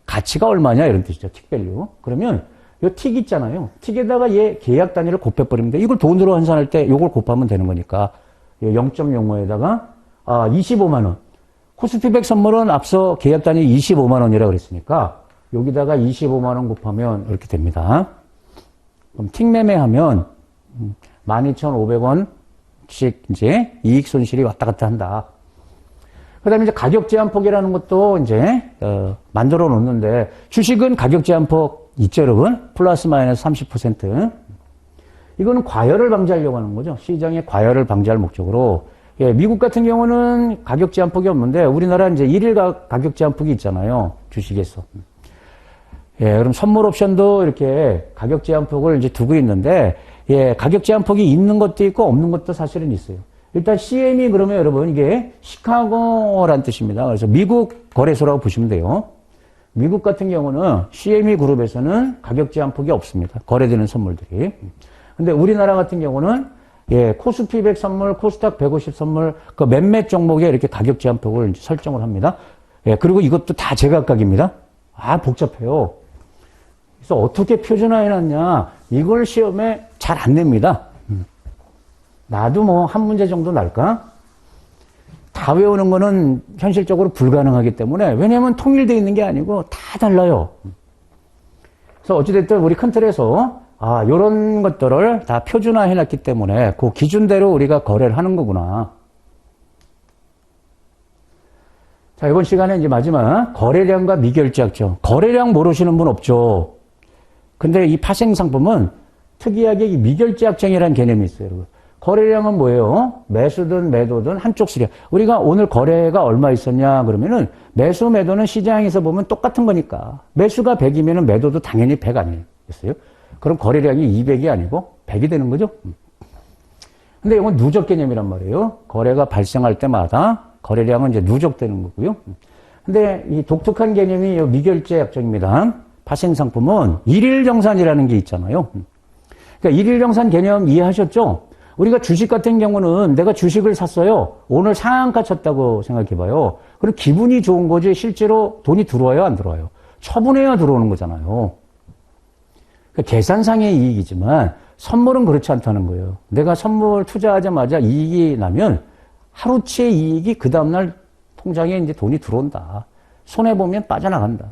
가치가 얼마냐 이런 뜻이죠. 틱밸류. 그러면 요 틱 있잖아요. 틱에다가 얘 계약 단위를 곱해버리면 돼. 이걸 돈으로 환산할 때 요걸 곱하면 되는 거니까 0.05에다가 25만 원. 코스피 100 선물은 앞서 계약 단위 25만 원이라고 그랬으니까 여기다가 25만 원 곱하면 이렇게 됩니다. 그럼 틱 매매하면 12,500원씩 이제 이익 손실이 왔다 갔다 한다. 그 다음에 이제 가격 제한폭이라는 것도 이제, 만들어 놓는데, 주식은 가격 제한폭 있죠, 여러분? 플러스 마이너스 30%. 이거는 과열을 방지하려고 하는 거죠. 시장의 과열을 방지할 목적으로. 예, 미국 같은 경우는 가격 제한폭이 없는데, 우리나라 이제 일일 가격 제한폭이 있잖아요. 주식에서. 예, 그럼 선물 옵션도 이렇게 가격 제한폭을 이제 두고 있는데, 예, 가격 제한폭이 있는 것도 있고 없는 것도 사실은 있어요. 일단 CME 그러면 여러분 이게 시카고란 뜻입니다. 그래서 미국 거래소라고 보시면 돼요. 미국 같은 경우는 CME 그룹에서는 가격 제한폭이 없습니다. 거래되는 선물들이. 근데 우리나라 같은 경우는 예, 코스피 100 선물, 코스닥 150 선물 그 몇몇 종목에 이렇게 가격 제한폭을 이제 설정을 합니다. 예, 그리고 이것도 다 제각각입니다. 아, 복잡해요. 그래서 어떻게 표준화해 놨냐? 이걸 시험에 잘 안 냅니다. 나도 뭐 한 문제 정도 날까? 다 외우는 거는 현실적으로 불가능하기 때문에, 왜냐하면 통일되어 있는 게 아니고 다 달라요. 그래서 어찌됐든 우리 큰 틀에서 요런 것들을 다 표준화 해놨기 때문에 그 기준대로 우리가 거래를 하는 거구나. 자, 이번 시간에 이제 마지막 거래량과 미결제약정. 거래량 모르시는 분 없죠? 근데 이 파생상품은 특이하게 이 미결제약정이라는 개념이 있어요, 여러분. 거래량은 뭐예요? 매수든 매도든 한쪽 수량. 우리가 오늘 거래가 얼마 있었냐 그러면은 매수 매도는 시장에서 보면 똑같은 거니까. 매수가 100이면은 매도도 당연히 100 아니겠어요? 그럼 거래량이 200이 아니고 100이 되는 거죠? 근데 이건 누적 개념이란 말이에요. 거래가 발생할 때마다 거래량은 이제 누적되는 거고요. 근데 이 독특한 개념이 미결제 약정입니다. 파생상품은 일일정산이라는 게 있잖아요. 그러니까 일일정산 개념 이해하셨죠? 우리가 주식 같은 경우는 내가 주식을 샀어요. 오늘 상한가 쳤다고 생각해봐요. 그럼 기분이 좋은 거지 실제로 돈이 들어와요, 안 들어와요? 처분해야 들어오는 거잖아요. 그러니까 계산상의 이익이지만 선물은 그렇지 않다는 거예요. 내가 선물 투자하자마자 이익이 나면 하루치의 이익이 그 다음날 통장에 이제 돈이 들어온다. 손해보면 빠져나간다.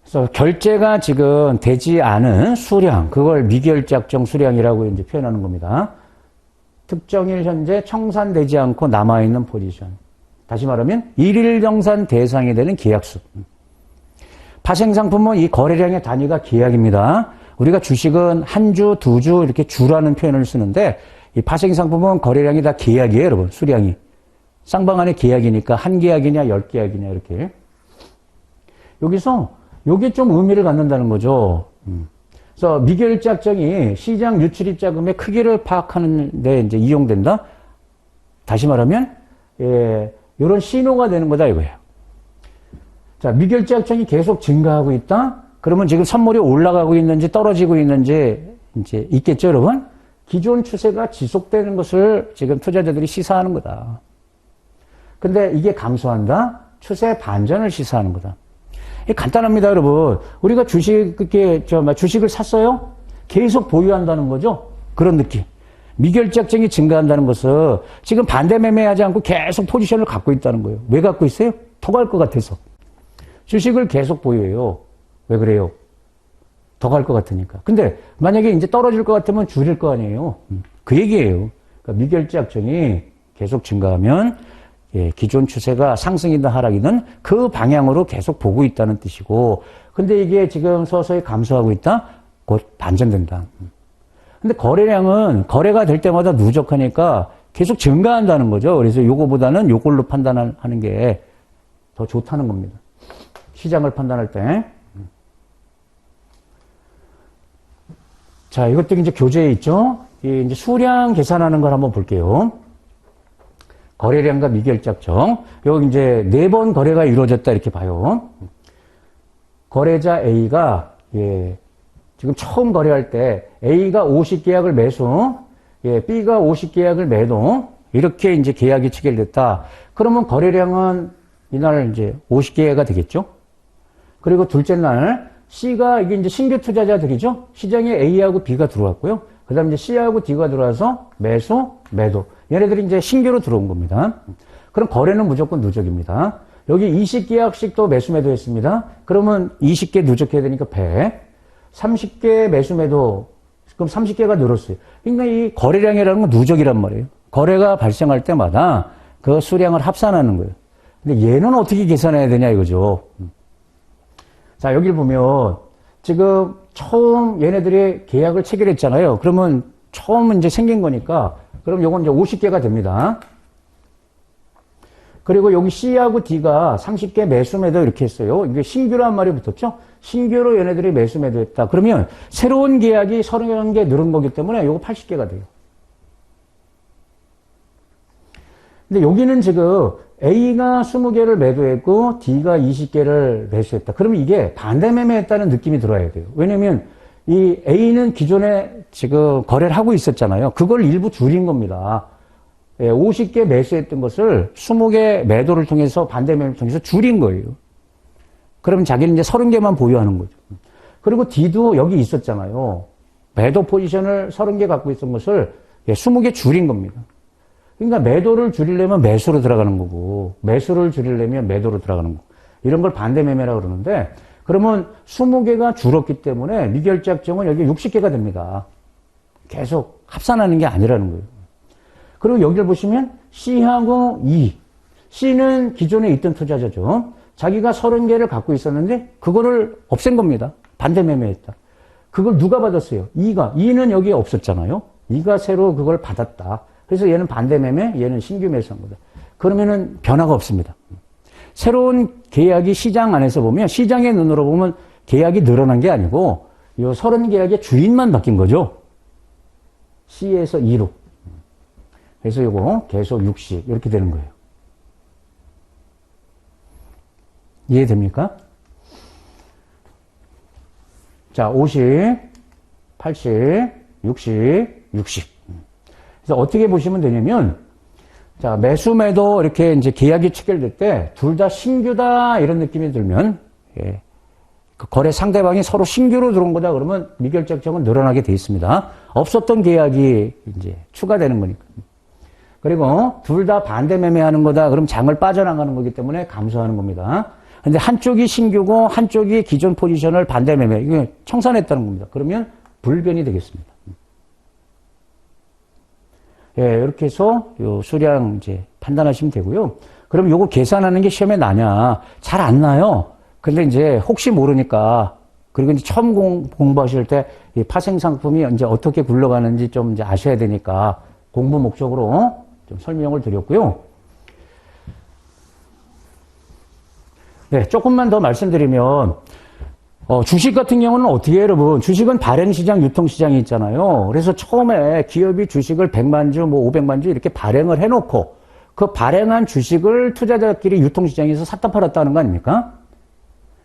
그래서 결제가 지금 되지 않은 수량, 그걸 미결제약정 수량이라고 이제 표현하는 겁니다. 특정일 현재 청산되지 않고 남아있는 포지션. 다시 말하면 일일정산 대상이 되는 계약수. 파생상품은 이 거래량의 단위가 계약입니다. 우리가 주식은 한 주, 두 주 이렇게 주라는 표현을 쓰는데 이 파생상품은 거래량이 다 계약이에요, 여러분. 수량이. 쌍방안의 계약이니까 한 계약이냐, 10계약이냐 이렇게. 여기서 요게 좀 의미를 갖는다는 거죠. 그래서 미결제약정이 시장 유출입자금의 크기를 파악하는 데 이제 이용된다. 다시 말하면 이런 신호가 되는 거다 이거예요. 자, 미결제약정이 계속 증가하고 있다. 그러면 지금 선물이 올라가고 있는지 떨어지고 있는지 이제 있겠죠, 여러분? 기존 추세가 지속되는 것을 지금 투자자들이 시사하는 거다. 근데 이게 감소한다? 추세 반전을 시사하는 거다. 간단합니다, 여러분. 우리가 주식을 샀어요? 계속 보유한다는 거죠? 그런 느낌. 미결제약정이 증가한다는 것은 지금 반대 매매하지 않고 계속 포지션을 갖고 있다는 거예요. 왜 갖고 있어요? 더 갈 것 같아서. 주식을 계속 보유해요. 왜 그래요? 더 갈 것 같으니까. 근데 만약에 이제 떨어질 것 같으면 줄일 거 아니에요. 그 얘기예요. 그러니까 미결제약정이 계속 증가하면 기존 추세가 상승이든 하락이든 그 방향으로 계속 보고 있다는 뜻이고, 근데 이게 지금 서서히 감소하고 있다? 곧 반전된다. 근데 거래량은 거래가 될 때마다 누적하니까 계속 증가한다는 거죠. 그래서 요거보다는 요걸로 판단하는 게 더 좋다는 겁니다. 시장을 판단할 때. 자, 이것도 이제 교재에 있죠. 이제 수량 계산하는 걸 한번 볼게요. 거래량과 미결제약정. 여기 이제 4번 거래가 이루어졌다 이렇게 봐요. 거래자 A가 지금 처음 거래할 때 A가 50계약을 매수, B가 50계약을 매도 이렇게 이제 계약이 체결됐다. 그러면 거래량은 이날 이제 50계가 되겠죠. 그리고 둘째 날 C가 이게 이제 신규 투자자들이죠. 시장에 A하고 B가 들어왔고요. 그 다음에 이제 C하고 D가 들어와서 매수, 매도. 얘네들이 이제 신규로 들어온 겁니다. 그럼 거래는 무조건 누적입니다. 여기 20계약씩 또 매수, 매도 했습니다. 그러면 20개 누적해야 되니까 100. 30개 매수, 매도. 그럼 30개가 늘었어요. 그러니까 이 거래량이라는 건 누적이란 말이에요. 거래가 발생할 때마다 그 수량을 합산하는 거예요. 근데 얘는 어떻게 계산해야 되냐 이거죠. 자, 여기를 보면 지금 처음 얘네들이 계약을 체결했잖아요. 그러면 처음 이제 생긴 거니까 그럼 요건 이제 50개가 됩니다. 그리고 여기 C하고 D가 30개 매수 매도 이렇게 했어요. 이게 신규로 한 말이 붙었죠? 신규로 얘네들이 매수 매도 했다. 그러면 새로운 계약이 31개 늘은 거기 때문에 요거 80개가 돼요. 근데 여기는 지금 A가 20개를 매도했고 D가 20개를 매수했다. 그러면 이게 반대 매매했다는 느낌이 들어야 돼요. 왜냐면 이 A는 기존에 지금 거래를 하고 있었잖아요. 그걸 일부 줄인 겁니다. 50개 매수했던 것을 20개 매도를 통해서 반대 매매를 통해서 줄인 거예요. 그러면 자기는 이제 30개만 보유하는 거죠. 그리고 D도 여기 있었잖아요. 매도 포지션을 30개 갖고 있던 것을 20개 줄인 겁니다. 그러니까 매도를 줄이려면 매수로 들어가는 거고 매수를 줄이려면 매도로 들어가는 거고 이런 걸 반대 매매라고 그러는데 그러면 20개가 줄었기 때문에 미결제약정은 여기 60개가 됩니다. 계속 합산하는 게 아니라는 거예요. 그리고 여기를 보시면 C하고 E. C는 기존에 있던 투자자죠. 자기가 30개를 갖고 있었는데 그거를 없앤 겁니다. 반대 매매했다. 그걸 누가 받았어요? E가. E는 여기에 없었잖아요. E가 새로 그걸 받았다. 그래서 얘는 반대 매매, 얘는 신규 매수한 거다. 그러면은 변화가 없습니다. 새로운 계약이 시장 안에서 보면 시장의 눈으로 보면 계약이 늘어난 게 아니고 요 30계약의 주인만 바뀐 거죠. C에서 E로. 그래서 요거 계속 60 이렇게 되는 거예요. 이해됩니까? 자, 50, 80, 60, 60. 그래서 어떻게 보시면 되냐면, 자, 매수, 매도 이렇게 이제 계약이 체결될 때 둘 다 신규다 이런 느낌이 들면, 예. 그 거래 상대방이 서로 신규로 들어온 거다 그러면 미결제약정은 늘어나게 돼 있습니다. 없었던 계약이 이제 추가되는 거니까. 그리고 둘 다 반대 매매하는 거다 그럼 장을 빠져나가는 거기 때문에 감소하는 겁니다. 근데 한쪽이 신규고 한쪽이 기존 포지션을 반대 매매, 이거 청산했다는 겁니다. 그러면 불변이 되겠습니다. 예, 이렇게 해서 요 수량 이제 판단하시면 되고요. 그럼 요거 계산하는 게 시험에 나냐? 잘 안 나요. 근데 이제 혹시 모르니까 그리고 이제 처음 공부하실 때 이 파생 상품이 이제 어떻게 굴러가는지 좀 이제 아셔야 되니까 공부 목적으로 좀 설명을 드렸고요. 네, 조금만 더 말씀드리면, 주식 같은 경우는 어떻게 해요, 여러분? 주식은 발행시장, 유통시장이 있잖아요. 그래서 처음에 기업이 주식을 100만 주, 뭐 500만 주 이렇게 발행을 해놓고 그 발행한 주식을 투자자끼리 유통시장에서 샀다 팔았다 하는 거 아닙니까?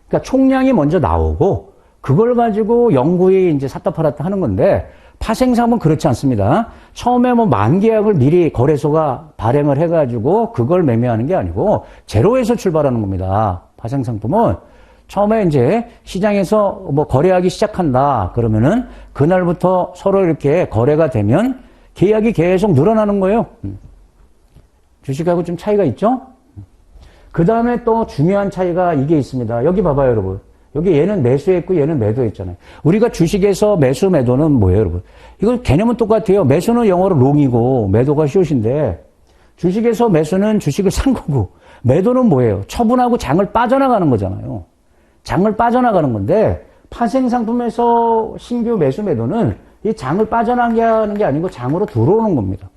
그러니까 총량이 먼저 나오고 그걸 가지고 영구히 이제 샀다 팔았다 하는 건데 파생상품은 그렇지 않습니다. 처음에 뭐 만계약을 미리 거래소가 발행을 해가지고 그걸 매매하는 게 아니고 제로에서 출발하는 겁니다. 파생상품은 처음에 이제 시장에서 뭐 거래하기 시작한다 그러면은 그날부터 서로 이렇게 거래가 되면 계약이 계속 늘어나는 거예요. 주식하고 좀 차이가 있죠? 그 다음에 또 중요한 차이가 이게 있습니다. 여기 봐봐요, 여러분. 여기 얘는 매수했고 얘는 매도했잖아요. 우리가 주식에서 매수, 매도는 뭐예요, 여러분? 이거 개념은 똑같아요. 매수는 영어로 롱이고 매도가 숏인데 주식에서 매수는 주식을 산 거고 매도는 뭐예요? 처분하고 장을 빠져나가는 거잖아요. 장을 빠져나가는 건데 파생상품에서 신규 매수, 매도는 이 장을 빠져나가는 게 아니고 장으로 들어오는 겁니다.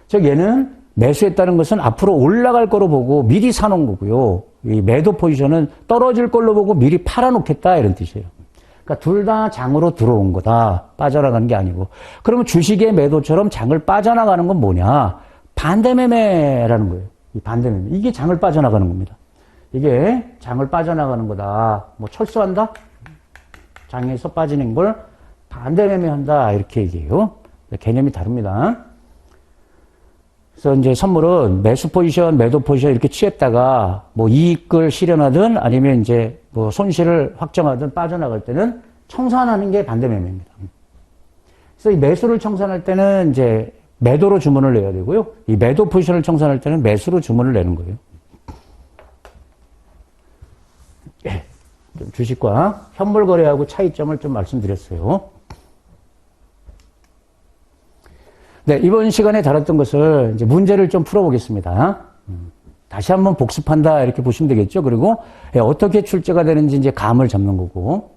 즉 얘는 매수했다는 것은 앞으로 올라갈 거로 보고 미리 사놓은 거고요. 이 매도 포지션은 떨어질 걸로 보고 미리 팔아놓겠다 이런 뜻이에요. 그러니까 둘 다 장으로 들어온 거다. 빠져나가는 게 아니고. 그러면 주식의 매도처럼 장을 빠져나가는 건 뭐냐? 반대매매라는 거예요. 이 반대매매. 이게 장을 빠져나가는 겁니다. 이게 장을 빠져나가는 거다. 뭐 철수한다? 장에서 빠지는 걸 반대매매한다. 이렇게 얘기해요. 개념이 다릅니다. 그래서 이제 선물은 매수 포지션, 매도 포지션 이렇게 취했다가 뭐 이익을 실현하든 아니면 이제 뭐 손실을 확정하든 빠져나갈 때는 청산하는 게 반대매매입니다. 그래서 이 매수를 청산할 때는 이제 매도로 주문을 내야 되고요. 이 매도 포지션을 청산할 때는 매수로 주문을 내는 거예요. 예. 좀 주식과 현물 거래하고 차이점을 좀 말씀드렸어요. 네, 이번 시간에 다뤘던 것을 이제 문제를 좀 풀어보겠습니다. 다시 한번 복습한다 이렇게 보시면 되겠죠. 그리고 어떻게 출제가 되는지 이제 감을 잡는 거고.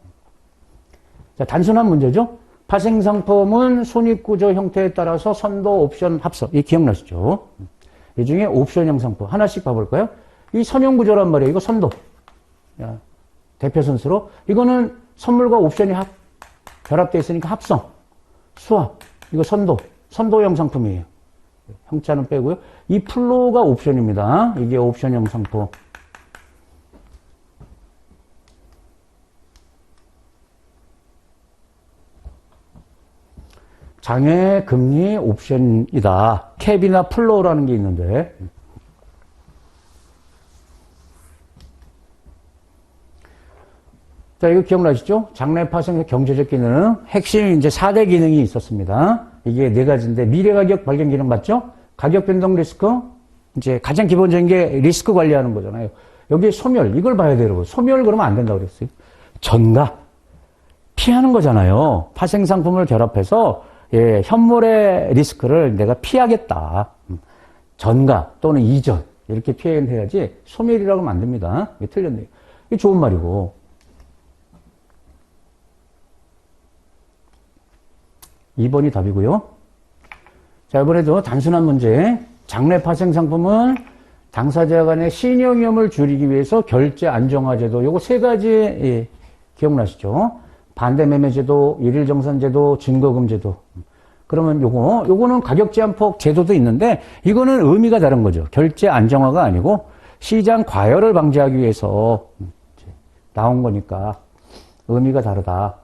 자, 단순한 문제죠. 파생상품은 손익구조 형태에 따라서 선도, 옵션, 합서. 이 기억나시죠? 이 중에 옵션형 상품 하나씩 봐볼까요? 이 선형구조란 말이에요. 이거 선도. 야, 대표 선수로. 이거는 선물과 옵션이 결합되어 있으니까 합성. 수합. 이거 선도. 선도형 상품이에요. 형자는 빼고요. 이 플로우가 옵션입니다. 이게 옵션형 상품. 장외 금리 옵션이다. 캡이나 플로우라는 게 있는데. 자, 이거 기억나시죠? 장래 파생 경제적 기능. 핵심 이제 4대 기능이 있었습니다. 이게 네 가지인데, 미래 가격 발견 기능 맞죠? 가격 변동 리스크. 이제 가장 기본적인 게 리스크 관리하는 거잖아요. 여기 소멸. 이걸 봐야 돼요, 여러분. 소멸 그러면 안 된다고 그랬어요. 전가. 피하는 거잖아요. 파생 상품을 결합해서 예, 현물의 리스크를 내가 피하겠다. 전가 또는 이전. 이렇게 표현해야지 소멸이라고 하면 안 됩니다. 이게 틀렸네요. 이게 좋은 말이고. 2번이 답이고요. 자, 이번에도 단순한 문제. 장래 파생 상품은 당사자 간의 신용 위험을 줄이기 위해서 결제 안정화 제도. 요거 세 가지 예, 기억나시죠? 반대 매매 제도, 일일 정산 제도, 증거금 제도. 그러면 요거는 가격 제한폭 제도도 있는데 이거는 의미가 다른 거죠. 결제 안정화가 아니고 시장 과열을 방지하기 위해서 나온 거니까 의미가 다르다.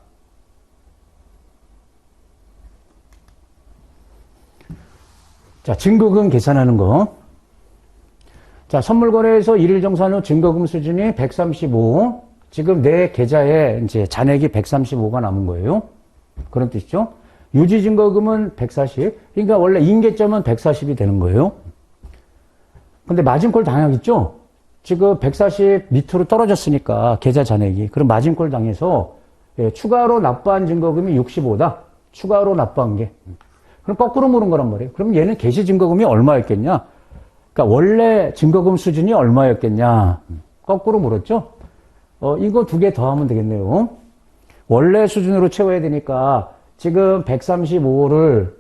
자, 증거금 계산하는 거. 자, 선물 거래에서 일일 정산 후 증거금 수준이 135. 지금 내 계좌에 이제 잔액이 135가 남은 거예요. 그런 뜻이죠. 유지 증거금은 140. 그러니까 원래 인계점은 140이 되는 거예요. 근데 마진콜 당하겠죠? 지금 140 밑으로 떨어졌으니까 계좌 잔액이. 그럼 마진콜 당해서 예, 추가로 납부한 증거금이 65다. 추가로 납부한 게. 그럼 거꾸로 물은 거란 말이에요. 그럼 얘는 개시 증거금이 얼마였겠냐? 그러니까 원래 증거금 수준이 얼마였겠냐? 거꾸로 물었죠? 이거 두 개 더하면 되겠네요. 원래 수준으로 채워야 되니까 지금 135를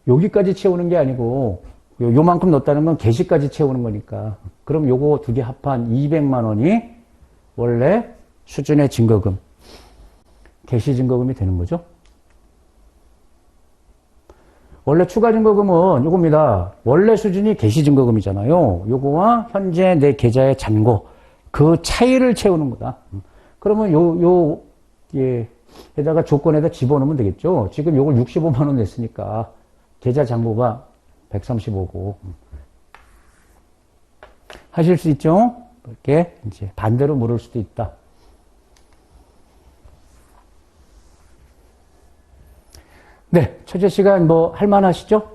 여기까지 채우는 게 아니고 요만큼 넣었다는 건 개시까지 채우는 거니까. 그럼 요거 두 개 합한 200만 원이 원래 수준의 증거금, 개시 증거금이 되는 거죠. 원래 추가 증거금은 요겁니다. 원래 수준이 개시 증거금이잖아요. 요거와 현재 내 계좌의 잔고, 그 차이를 채우는 거다. 그러면 예, 에다가 조건에다 집어넣으면 되겠죠. 지금 요걸 65만 원 냈으니까 계좌 잔고가 135고. 하실 수 있죠? 이렇게 이제 반대로 물을 수도 있다. 네, 첫째 시간 뭐 할만하시죠?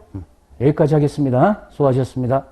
여기까지 하겠습니다. 수고하셨습니다.